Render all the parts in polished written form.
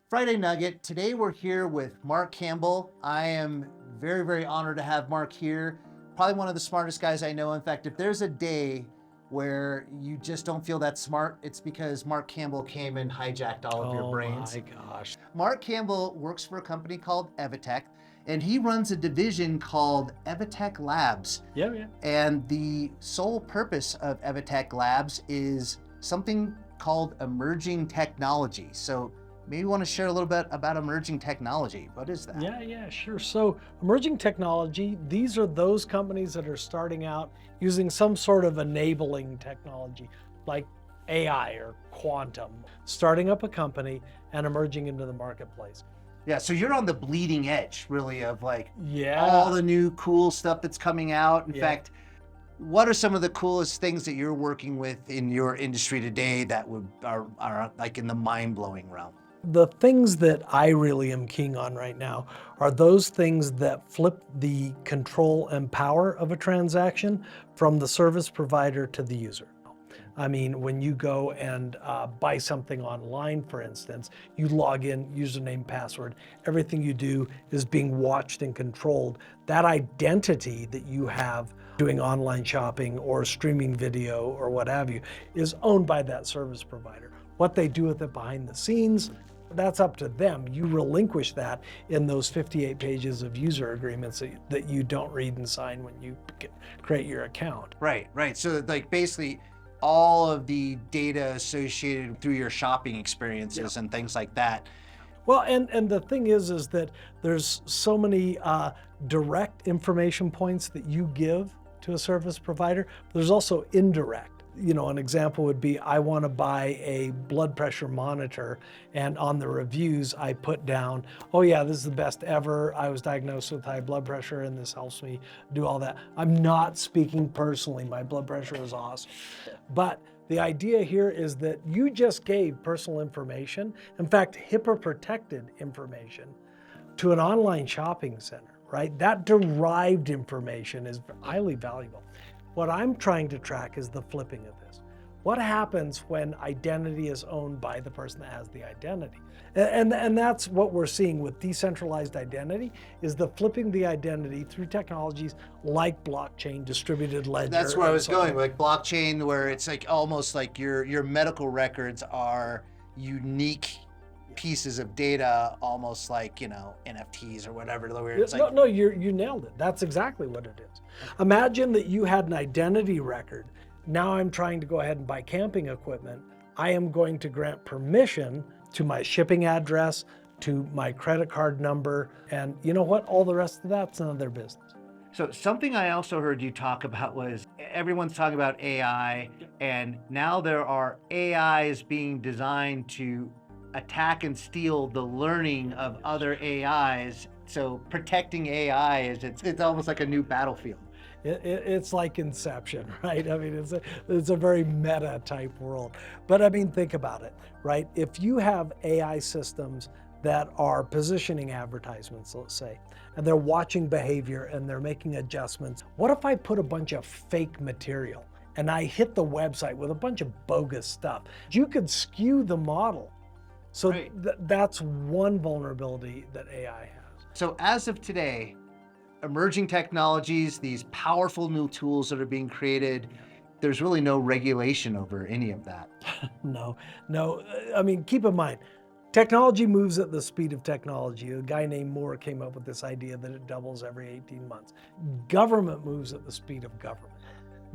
Friday Nugget. Today we're here with Mark Campbell. I am very, very honored to have Mark here. Probably one of the smartest guys I know. In fact, if there's a day where you just don't feel that smart, it's because Mark Campbell came and hijacked all of your brains. Oh my gosh. Mark Campbell works for a company called Evotek, and he runs a division called Evotek Labs. Yeah. And the sole purpose of Evotek Labs is something called emerging technology. So maybe you want to share a little bit about emerging technology. What is that? Yeah, sure. So emerging technology, these are those companies that are starting out using some sort of enabling technology like AI or quantum, starting up a company and emerging into the marketplace. Yeah, so you're on the bleeding edge, really, of like Yeah. all the new cool stuff that's coming out. In Yeah. fact, what are some of the coolest things that you're working with in your industry today that are like in the mind-blowing realm? The things that I really am keen on right now are those things that flip the control and power of a transaction from the service provider to the user. I mean, when you go and buy something online, for instance, you log in, username, password, everything you do is being watched and controlled. That identity that you have doing online shopping or streaming video or what have you is owned by that service provider. What they do with it behind the scenes, that's up to them. You relinquish that in those 58 pages of user agreements that you don't read and sign when you create your account. Right. So like basically all of the data associated through your shopping experiences and things like that. Well, and the thing is that there's so many direct information points that you give to a service provider. There's also indirect. You know, an example would be, I want to buy a blood pressure monitor, and on the reviews I put down, oh yeah, this is the best ever. I was diagnosed with high blood pressure and this helps me do all that. I'm not speaking personally, my blood pressure is awesome. But the idea here is that you just gave personal information, in fact, HIPAA protected information, to an online shopping center, right? That derived information is highly valuable. What I'm trying to track is the flipping of this. What happens when identity is owned by the person that has the identity? And that's what we're seeing with decentralized identity, is the flipping the identity through technologies like blockchain, distributed ledger. That's where I was going, like blockchain, where it's like almost like your medical records are unique pieces of data, almost like, you know, NFTs or whatever. It's like, no, you nailed it. That's exactly what it is. Imagine that you had an identity record. Now I'm trying to go ahead and buy camping equipment. I am going to grant permission to my shipping address, to my credit card number, and you know what? All the rest of that's none of their business. So something I also heard you talk about was everyone's talking about AI, and now there are AIs being designed to attack and steal the learning of other AIs. So protecting AI it's almost like a new battlefield. It's like Inception, right? I mean, it's a very meta type world. But I mean, think about it, right? If you have AI systems that are positioning advertisements, let's say, and they're watching behavior and they're making adjustments, what if I put a bunch of fake material and I hit the website with a bunch of bogus stuff? You could skew the model. So right. That's one vulnerability that AI has. So as of today, emerging technologies, these powerful new tools that are being created, there's really no regulation over any of that. No. I mean, keep in mind, technology moves at the speed of technology. A guy named Moore came up with this idea that it doubles every 18 months. Government moves at the speed of government.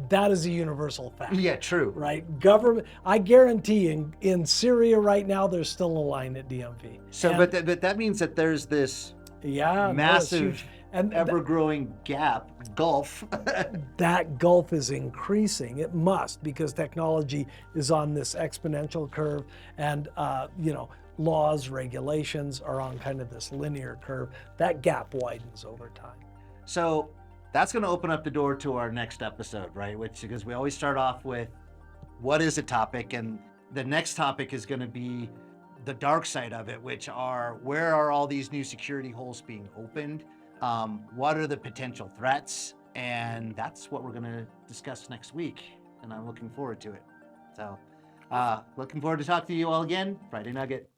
That is a universal fact. Yeah, true. Right? Government, I guarantee in Syria right now, there's still a line at DMV. So, but that means that there's this massive and ever-growing gulf. That gulf is increasing. It must, because technology is on this exponential curve, and laws, regulations are on kind of this linear curve. That gap widens over time. So that's going to open up the door to our next episode, right? Because we always start off with what is a topic, and the next topic is going to be the dark side of it, which are where are all these new security holes being opened? What are the potential threats? And that's what we're going to discuss next week, and I'm looking forward to it. So looking forward to talking to you all again. Friday Nugget.